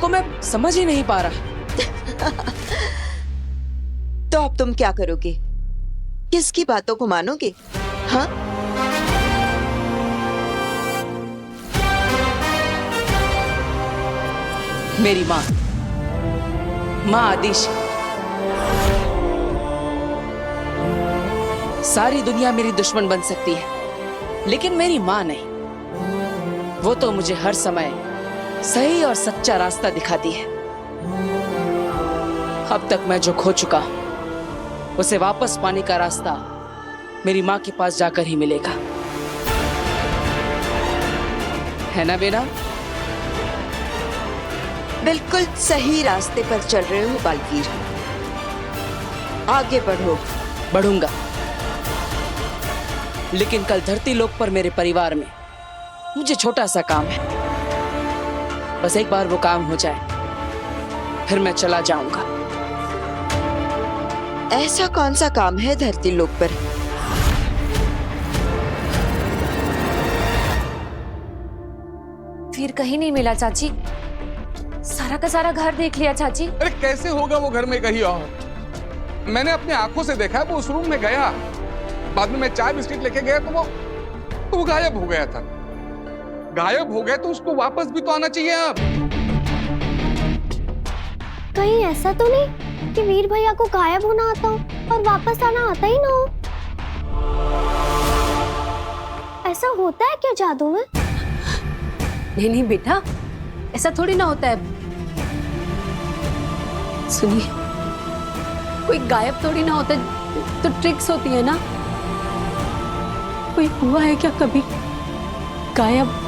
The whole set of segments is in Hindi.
को मैं समझ ही नहीं पा रहा। तो अब तुम क्या करोगे? किसकी बातों को मानोगे? हाँ, मेरी माँ, माँ आदिश। सारी दुनिया मेरी दुश्मन बन सकती है, लेकिन मेरी माँ नहीं। वो तो मुझे हर समय सही और सच्चा रास्ता दिखाती है। अब तक मैं जो खो चुका हूं, उसे वापस पाने का रास्ता मेरी माँ के पास जाकर ही मिलेगा, है ना बेटा? बिल्कुल सही रास्ते पर चल रहे हो बालवीर। आगे बढ़ो। बढ़ूंगा, लेकिन कल धरती लोक पर मेरे परिवार में मुझे छोटा सा काम है। बस एक बार वो काम हो जाए, फिर मैं चला जाऊंगा। ऐसा कौन सा काम है धरती लोक पर? फिर कहीं नहीं मिला चाची। सारा का सारा घर देख लिया चाची। अरे कैसे होगा वो घर में कहीं और? मैंने अपनी आंखों से देखा, वो उस रूम में गया, बाद में मैं चाय बिस्किट लेके गया तो वो गायब हो गया था। गायब हो गया तो उसको वापस भी तो आना चाहिए। अब कहीं ऐसा तो नहीं कि वीर भैया को गायब होना आता हो और वापस आना आता ही ना हो? ऐसा होता है क्या जादू में? नहीं नहीं बेटा, ऐसा थोड़ी ना होता है। सुनिए, कोई गायब थोड़ी ना होता है, तो ट्रिक्स होती है ना। कोई हुआ है क्या कभी गायब?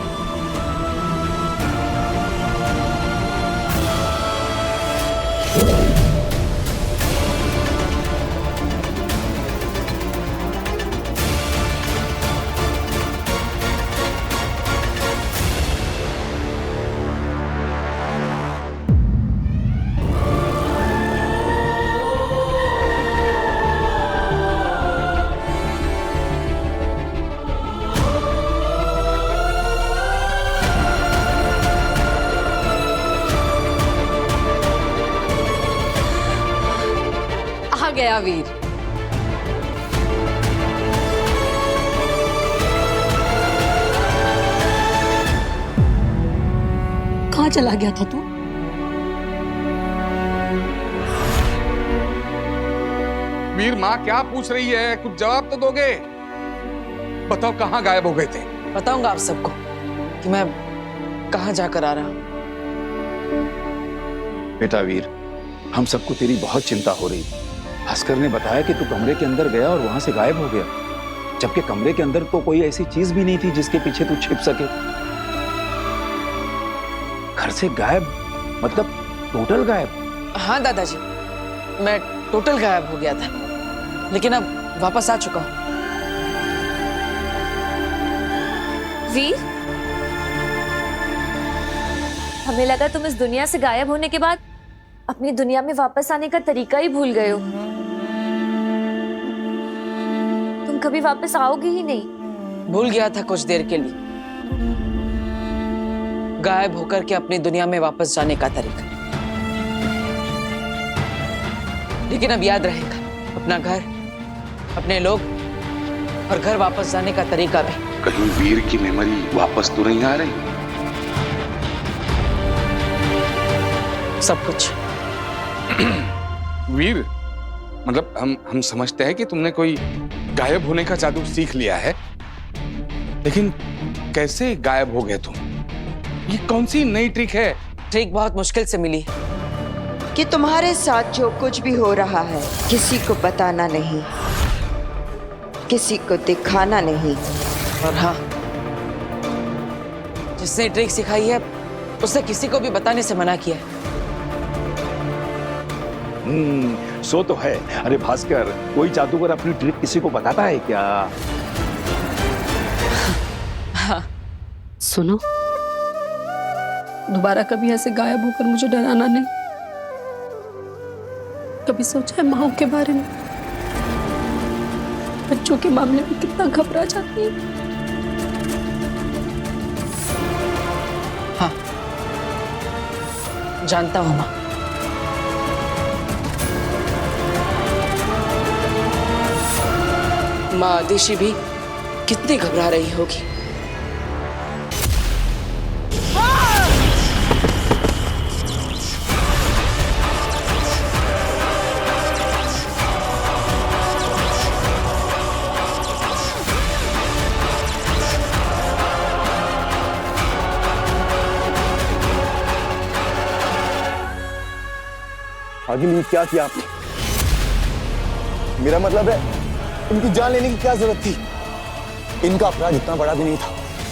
आ गया वीर। कहाँ चला गया था तू? वीर, माँ क्या पूछ रही है? कुछ जवाब तो दोगे। बताओ कहाँ गायब हो गए थे? बताऊंगा आप सबको कि मैं कहाँ जाकर आ रहा हूँ। बेटा वीर, हम सबको तेरी बहुत चिंता हो रही। भास्कर ने बताया कि तू कमरे के अंदर गया और वहां से गायब हो गया, जबकि कमरे के अंदर तो कोई ऐसी चीज भी नहीं थी जिसके पीछे तू छिप सके। घर से गायब मतलब टोटल गायब? हाँ दादाजी, मैं टोटल गायब हो गया था, लेकिन अब वापस आ चुका हूँ। वीर, हमें लगा तुम इस दुनिया से गायब होने के बाद अपनी दुनिया में वापस आने का तरीका ही भूल गए हो। तुम कभी वापस आओगे ही नहीं। भूल गया था कुछ देर के लिए, गायब होकर के अपनी दुनिया में वापस जाने का तरीका। लेकिन अब याद रहेगा अपना घर, अपने लोग और घर वापस जाने का तरीका भी। कहीं वीर की मेमोरी वापस तो नहीं आ रही? सब कुछ। वीर, मतलब हम समझते हैं कि तुमने कोई गायब होने का जादू सीख लिया है, लेकिन कैसे गायब हो गए तुम? ये कौन सी नई ट्रिक है? ट्रिक बहुत मुश्किल से मिली कि तुम्हारे साथ जो कुछ भी हो रहा है किसी को बताना नहीं, किसी को दिखाना नहीं। और हाँ, जिसने ट्रिक सिखाई है उसने किसी को भी बताने से मना किया है। सो तो है। अरे भास्कर, कोई जादूगर अपनी ट्रिक किसी को बताता है क्या? हाँ। सुनो, दोबारा कभी ऐसे गायब होकर मुझे डराना नहीं। कभी सोचा है माँ के बारे में? बच्चों के मामले में कितना घबरा जाती है। हाँ, जानता हूँ माँ। माँ आदिशि भी कितनी घबरा रही होगी। आगे लीव क्या किया आपने? मेरा मतलब है इनकी जान लेने की क्या जरूरत थी? इनका अपराध इतना बड़ा भी नहीं था।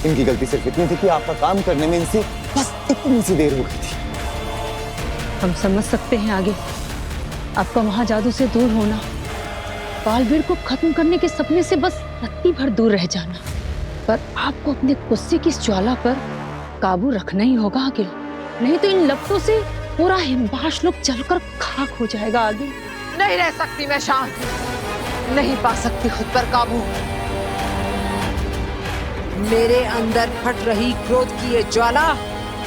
इनकी गलती सिर्फ इतनी थी कि आपका काम करने में इनसे बस इतनी सी देर हो गई थी। हम समझ सकते हैं आगे आपका महाजादू से दूर होना, बालवीर को खत्म करने के सपने से बस रत्ती भर दूर रह जाना, पर आपको अपने गुस्से की इस ज्वाला पर काबू रखना ही होगा आगे, नहीं तो इन लपटों से पूरा हिमबाश लोग जलकर खाक हो जाएगा आगे। नहीं रह सकती मैं शांत, नहीं पा सकती खुद पर काबू। मेरे अंदर फट रही क्रोध की ये ज्वाला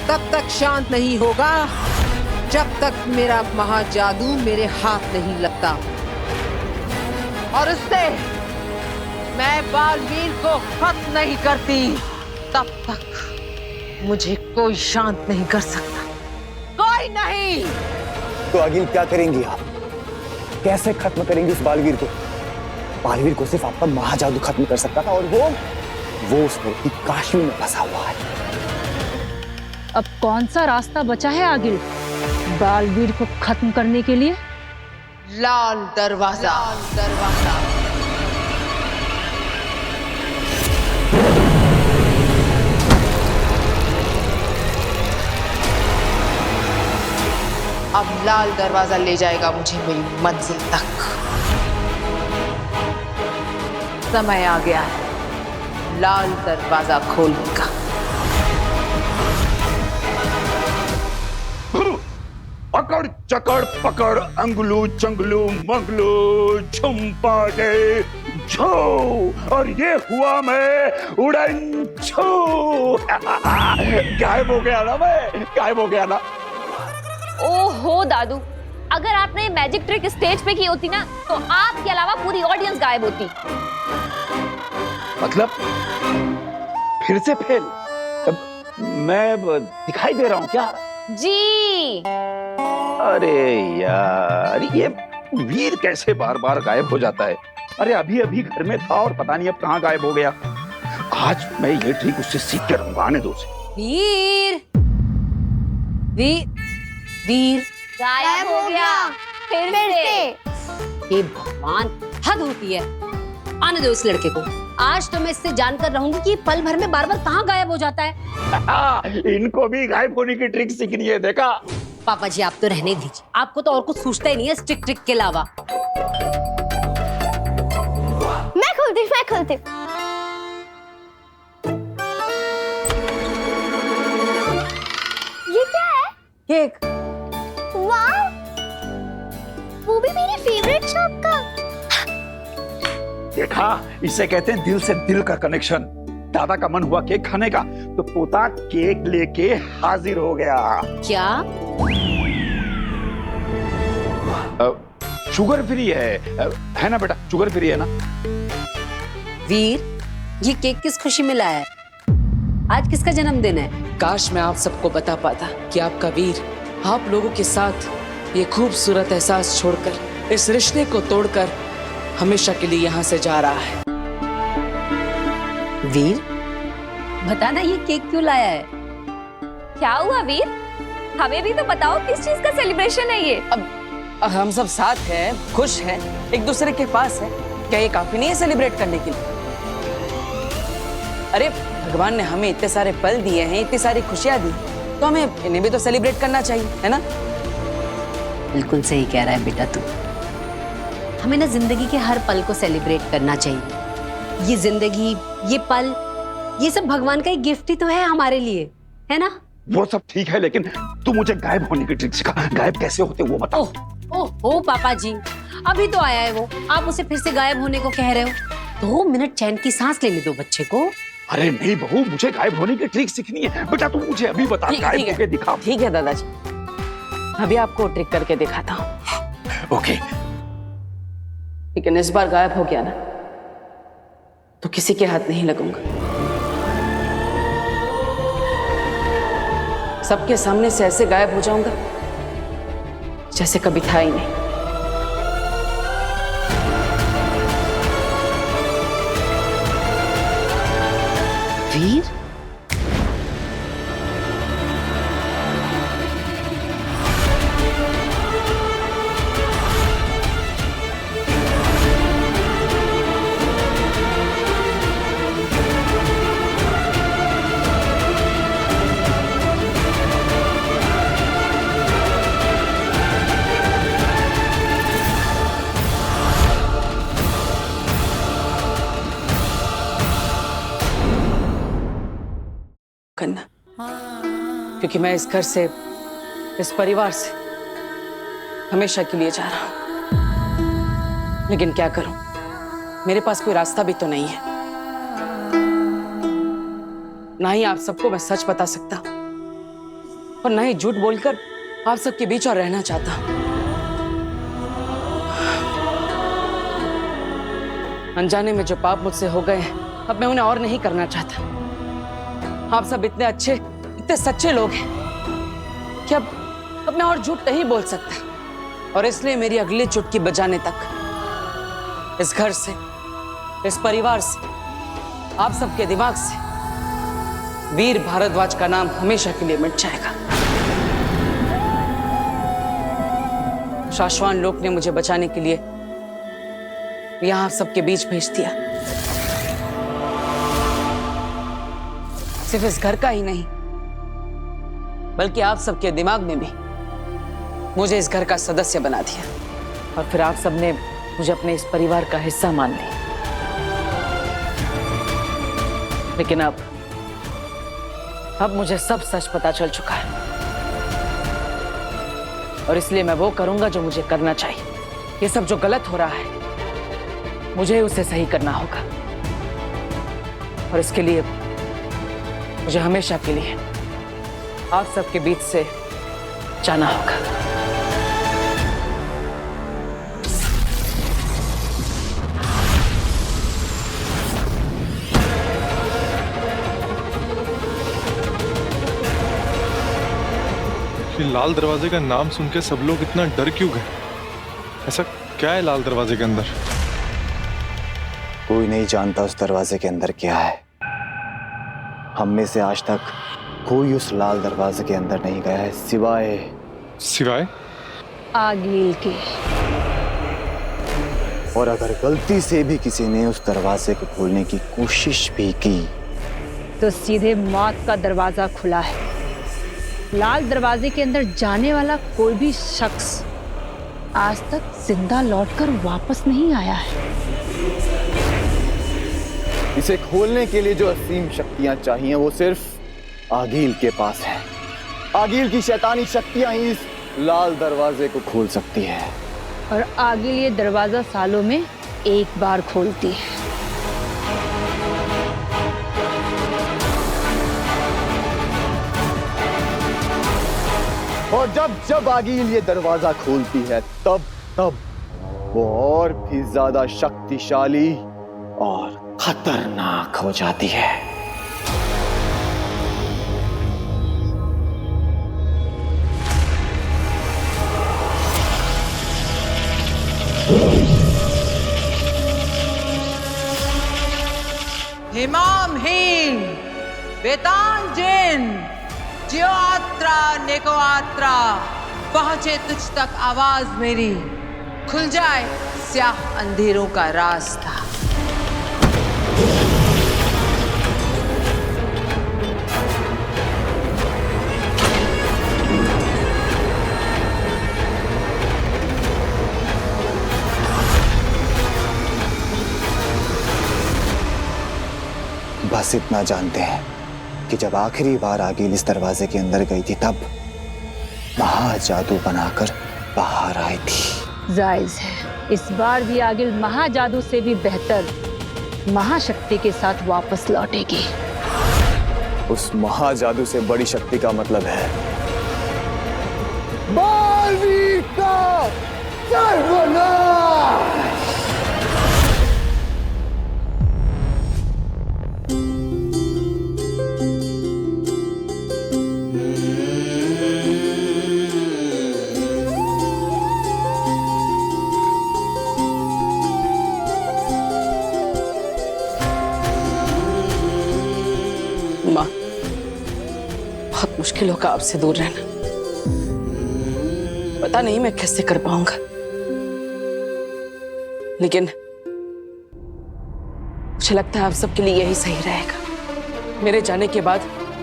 तब तक शांत नहीं होगा जब तक मेरा महाजादू मेरे हाथ नहीं लगता, और उससे मैं बालवीर को खत्म नहीं करती तब तक मुझे कोई शांत नहीं कर सकता, कोई नहीं। तो आगे क्या करेंगी आप? कैसे खत्म करेंगी इस बालवीर को? बालवीर को सिर्फ आपका महाजादू खत्म कर सकता था, और वो उस मूर्ति काशी में फंसा हुआ है। अब कौन सा रास्ता बचा है आगे बालवीर को खत्म करने के लिए? लाल दरवाजा। लाल दरवाजा। अब लाल दरवाजा ले जाएगा मुझे मेरी मंजिल तक। समय आ गया है लाल दरवाजा खोलने का। पकड़ चकड़ पकड़ अंगलू चंगलू मंगलू झुम्पाटे झो, और ये हुआ मैं उड़न छू। गायब हो गया ना मैं, गायब हो गया ना। ओहो दादू, अगर आपने मैजिक ट्रिक स्टेज पे की होती ना तो आपके अलावा पूरी ऑडियंस गायब होती। मतलब फिर से फेल? मैं दिखाई दे रहा हूँ क्या? जी। अरे यार, ये वीर कैसे बार बार गायब हो जाता है? अरे अभी अभी घर में था और पता नहीं अब कहाँ गायब हो गया। आज मैं ये ट्रिक उससे सीख कर रहूंगा, आने दो उसे। वीर वीर वीर गायब हो गया फिर से। हे भगवान, हद होती है। आने दो इस लड़के को। आज तो मैं इससे जानकर रहूंगी कि पल भर में बार बार कहाँ गायब हो जाता है। इनको भी गायब होने की ट्रिक सीखनी है, देखा? पापा जी आप तो रहने दीजिए, आपको तो और कुछ सूझता ही नहीं है स्टिक ट्रिक के अलावा। मैं खोलती ये क्या है? केक। वाह, वो भी मेरी फेवरेट शॉप का। देखा, इसे कहते हैं दिल से दिल का कनेक्शन। दादा का मन हुआ केक खाने का तो पोता केक लेके हाजिर हो गया। क्या? शुगर फ्री है ना बेटा? शुगर फ्री है ना? वीर, ये केक किस खुशी में लाया है? आज किसका जन्मदिन है? काश मैं आप सबको बता पाता कि आपका वीर आप लोगों के साथ ये खूबसूरत एहसास छोड़कर, इस रिश्ते को तोड़कर हमेशा के लिए यहाँ से जा रहा है। वीर, बताना ये केक क्यों लाया है? क्या हुआ वीर? हमें भी तो बताओ किस चीज का सेलिब्रेशन है ये? अब हम सब साथ हैं, खुश हैं, एक दूसरे के पास हैं। क्या ये काफी नहीं है सेलिब्रेट करने के लिए? अरे भगवान ने हमें इतने सारे पल दिए हैं, इतनी सारी खुशियां दी, तो हमें इन्हें भी तो सेलिब्रेट करना चाहिए, है ना? बिल्कुल सही कह रहा है बेटा तू। हमें ना जिंदगी के हर पल को सेलिब्रेट करना चाहिए। ये जिंदगी, ये पल, ये सब भगवान का एक गिफ्ट ही तो है हमारे लिए, है ना? वो सब ठीक है, लेकिन तू मुझे गायब होने की ट्रिक सिखा। गायब कैसे होते वो बता। ओह पापा जी, अभी तो आया है वो, आप उसे फिर से गायब होने को कह रहे हो? 2 मिनट चैन की सांस लेने दो बच्चे को। अरे नहीं बहू, मुझे गायब होने की ट्रिक सीखनी है। बेटा तू मुझे अभी बता, गायब होके दिखा। ठीक है दादाजी, अभी आपको ट्रिक करके दिखाता हूँ। ओके। लेकिन इस बार गायब हो गया ना तो किसी के हाथ नहीं लगूंगा। सबके सामने से ऐसे गायब हो जाऊंगा जैसे कभी था ही नहीं। वीर, करना, क्योंकि मैं इस घर से, इस परिवार से हमेशा के लिए जा रहा हूं। लेकिन क्या करूं, मेरे पास कोई रास्ता भी तो नहीं है। ना ही आप सबको मैं सच बता सकता और ना ही झूठ बोलकर आप सबके बीच और रहना चाहता हूं। अनजाने में जो पाप मुझसे हो गए हैं, अब मैं उन्हें और नहीं करना चाहता। आप सब इतने अच्छे, इतने सच्चे लोग हैं कि अब मैं और झूठ नहीं बोल सकता। और इसलिए मेरी अगली चुटकी बजाने तक इस घर से, इस परिवार से, आप सबके दिमाग से वीर भारद्वाज का नाम हमेशा के लिए मिट जाएगा। शाश्वान लोक ने मुझे बचाने के लिए यहां आप सबके बीच भेज दिया। सिर्फ इस घर का ही नहीं, बल्कि आप सबके दिमाग में भी मुझे इस घर का सदस्य बना दिया। और फिर आप सबने मुझे अपने इस परिवार का हिस्सा मान लिया। लेकिन अब मुझे सब सच पता चल चुका है और इसलिए मैं वो करूंगा जो मुझे करना चाहिए। ये सब जो गलत हो रहा है, मुझे उसे सही करना होगा और इसके लिए मुझे हमेशा के लिए आप सबके बीच से जाना होगा। ये लाल दरवाजे का नाम सुन के सब लोग इतना डर क्यों गए? ऐसा क्या है लाल दरवाजे के अंदर? कोई नहीं जानता उस दरवाजे के अंदर क्या है। हम में से आज तक कोई उस लाल दरवाजे के अंदर नहीं गया है, सिवाय आगिल के। और अगर गलती से भी किसी ने उस दरवाजे को खोलने की कोशिश भी की तो सीधे मौत का दरवाजा खुला है। लाल दरवाजे के अंदर जाने वाला कोई भी शख्स आज तक जिंदा लौटकर वापस नहीं आया है। इसे खोलने के लिए जो असीम शक्तियां चाहिए वो सिर्फ आगिल के पास है। आगिल की शैतानी शक्तियां ही इस लाल दरवाजे को खोल सकती है। और आगिल ये दरवाजा सालों में एक बार खोलती है। और जब आगिल ये दरवाजा खोलती है तब वो और भी ज्यादा शक्तिशाली और खतरनाक हो जाती है। हिमामहीन, बेतांजन, ज्योआत्रा नेकोआत्रा, पहुंचे तुझ तक आवाज मेरी, खुल जाए स्याह अंधेरों का रास्ता। बस इतना जानते हैं कि जब आखिरी बार आगिल इस दरवाजे के अंदर गई थी तब महाजादू बनाकर बाहर आई थी। जायज है, इस बार भी आगिल महाजादू से भी बेहतर महाशक्ति के साथ वापस लौटेगी। उस महाजादू से बड़ी शक्ति का मतलब है बोल खेलों का आपसे दूर रहना। पता नहीं मैं कैसे कर पाऊंगा, लेकिन मुझे लगता है आप सबके लिए यही सही रहेगा। मेरे जाने के बाद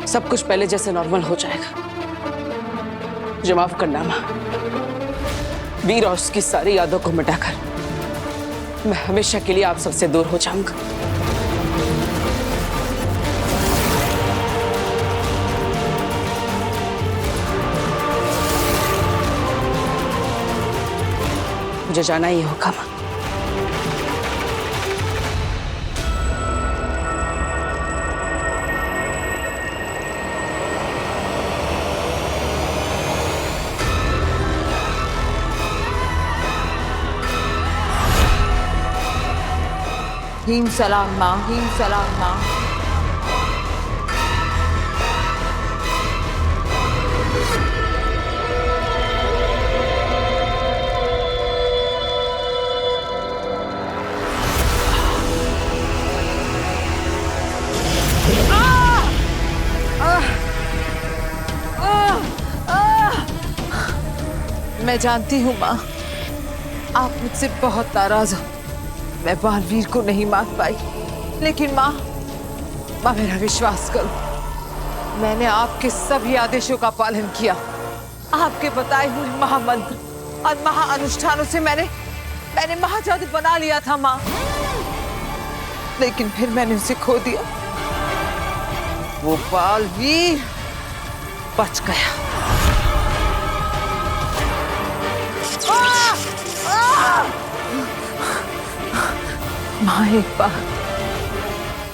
सब कुछ पहले जैसे नॉर्मल हो जाएगा। मुझे माफ करना माँ। वीर और उसकी सारी यादों को मिटाकर मैं हमेशा के लिए आप सबसे दूर हो जाऊंगा। मुझे जाना ही होगा माँ। हीम सलाम माँ, हीम सलाम माँ। मैं जानती हूँ माँ, आप मुझसे बहुत नाराज हो। मैं बालवीर को नहीं मार पाई, लेकिन माँ मेरा विश्वास करो, मैंने आपके सभी आदेशों का पालन किया। आपके बताए हुए महामंत्र और महाअनुष्ठानों से मैंने महाजादू बना लिया था माँ, लेकिन फिर मैंने उसे खो दिया। वो बालवीर बच गया। माँ एक बार,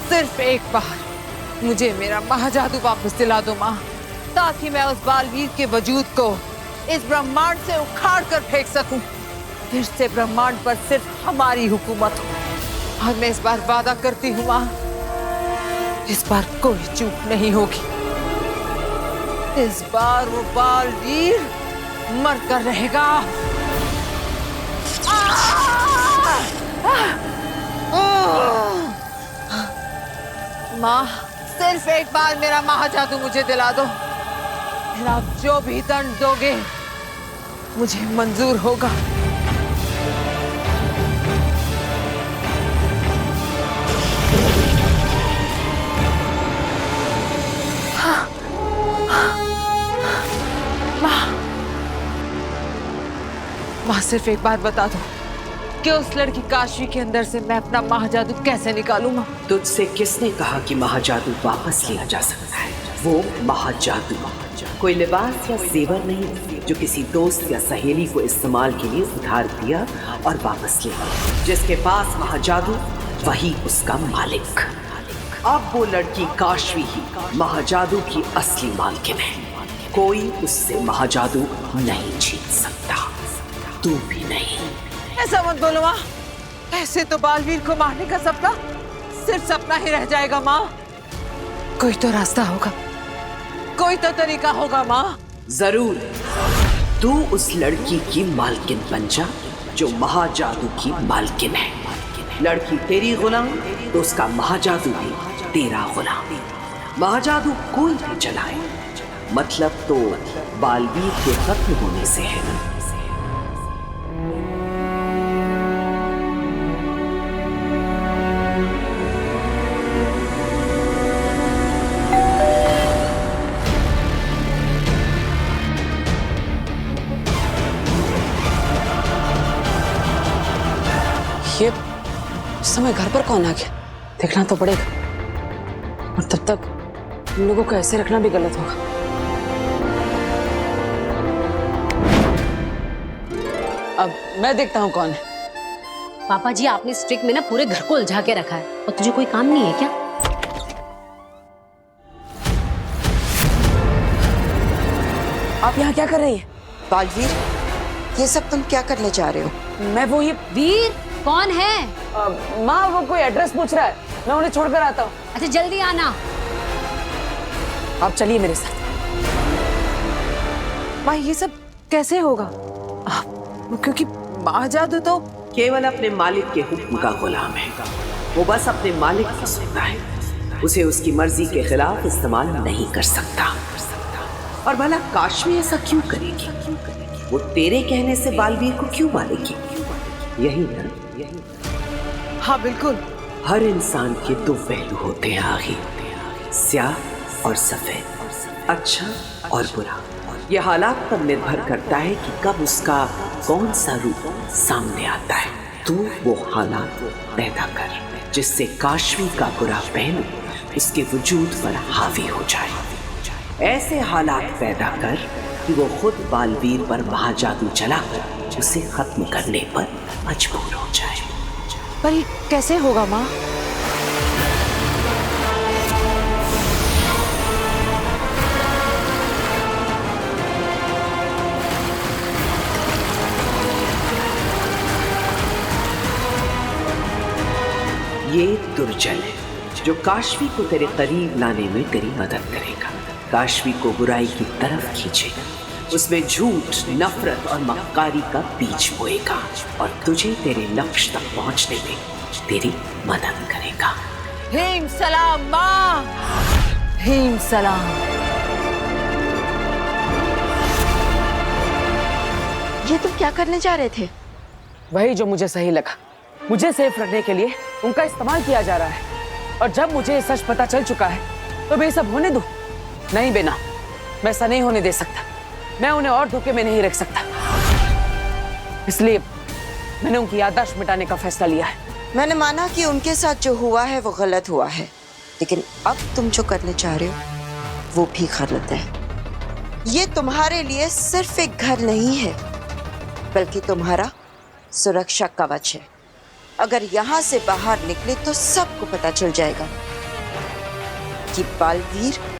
सिर्फ एक बार मुझे मेरा महाजादू वापस दिला दो माँ, ताकि मैं उस बालवीर के वजूद को इस ब्रह्मांड से उखाड़ कर फेंक सकूं। फिर से ब्रह्मांड पर सिर्फ हमारी हुकूमत हो। और मैं इस बार वादा करती हूँ माँ, इस बार कोई चूक नहीं होगी। इस बार वो बालवीर मर कर रहेगा। माँ सिर्फ एक बार मेरा महाजादू मुझे दिला दो, फिर आप जो भी दंड दोगे मुझे मंजूर होगा। माँ सिर्फ एक बात बता दो कि उस लड़की काशवी के अंदर से मैं अपना महाजादू कैसे निकालूं माँ? तुझसे किसने कहा कि महाजादू वापस लिया जा सकता है? वो महाजादू कोई लिबास या जेवर नहीं जो किसी दोस्त या सहेली को इस्तेमाल के लिए उधार दिया और वापस ले लिया। जिसके पास महाजादू वही उसका मालिक। अब वो लड़की काशवी ही महाजादू की असली मालकिन है। कोई उससे महाजादू नहीं छीन सकता, तू भी नहीं। ऐसा मत बोलो माँ, ऐसे तो बालवीर को मारने का सपना सिर्फ सपना ही रह जाएगा माँ। कोई तो रास्ता होगा, कोई तो तरीका होगा माँ। जरूर, तू उस लड़की की मालकिन बन जा जो महाजादू की मालकिन है। लड़की तेरी गुलाम तो उसका महाजादू भी तेरा गुलाम। महाजादू कोई भी चलाए, मतलब तो बालवीर के खत्म होने से है। ये समय घर पर कौन आ गया? देखना तो पड़ेगा, और तब तक उन लोगों को ऐसे रखना भी गलत होगा। अब मैं देखता हूँ कौन है। पापा जी, आपने स्ट्रिक में ना पूरे घर को उलझा के रखा है, और तुझे कोई काम नहीं है क्या? आप यहाँ क्या कर रही है? बालवीर, ये सब तुम क्या करने जा रहे हो? मैं वो ये वीर कौन है? माँ वो कोई एड्रेस पूछ रहा है, मैं उन्हें छोड़कर आता हूँ। अच्छा जल्दी आना। आप चलिए मेरे साथ। माँ ये सब कैसे होगा? क्योंकि महाजादू तो केवल अपने मालिक के हुक्म का गुलाम है। वो बस अपने मालिक की सुनता है, उसे उसकी मर्जी के खिलाफ इस्तेमाल नहीं कर सकता। और भला काशवी ऐसा क्यों करेगी? वो तेरे कहने से बालवीर को क्यों मारेगी? यही ना? हाँ बिल्कुल। हर इंसान के दो पहलू होते हैं आखिर, स्याह और सफेद, अच्छा और बुरा। यह हालात पर निर्भर करता है कि कब उसका कौन सा रूप सामने आता है। तू वो हालात पैदा कर जिससे काशवी का बुरा पहलू उसके वजूद पर हावी हो जाए। ऐसे हालात पैदा कर कि वो खुद बालवीर पर महाजादू चलाकर उसे खत्म करने पर मजबूर हो जाए। पर ये कैसे होगा माँ? ये दुर्जन है जो काशवी को तेरे करीब लाने में तेरी मदद करेगा, काशवी को बुराई की तरफ खींचेगा, उसमें झूठ, नफरत और मक्कारी का बीज बोएगा और तुझे तेरे लक्ष्य तक पहुंचने में तेरी मदद करेगा। हेम सलाम माँ, हेम सलाम। ये तुम क्या करने जा रहे थे? वही जो मुझे सही लगा। मुझे सेफ रखने के लिए उनका इस्तेमाल किया जा रहा है और जब मुझे सच पता चल चुका है तो मैं सब होने दूं? नहीं बेना, मैं ऐसा नहीं होने दे सकता। मैं उन्हें और धोखे में नहीं रख सकता, इसलिए मैंने उनकी याददाश्त मिटाने का फैसला लिया है। मैंने माना कि उनके साथ जो हुआ है वो गलत हुआ है, लेकिन अब तुम जो करने चाह रहे हो वो भी गलत है। ये तुम्हारे लिए सिर्फ एक घर नहीं है, बल्कि तुम्हारा सुरक्षा कवच है। अगर यहाँ से बाहर निकले तो सबको पता चल जाएगा कि बालवीर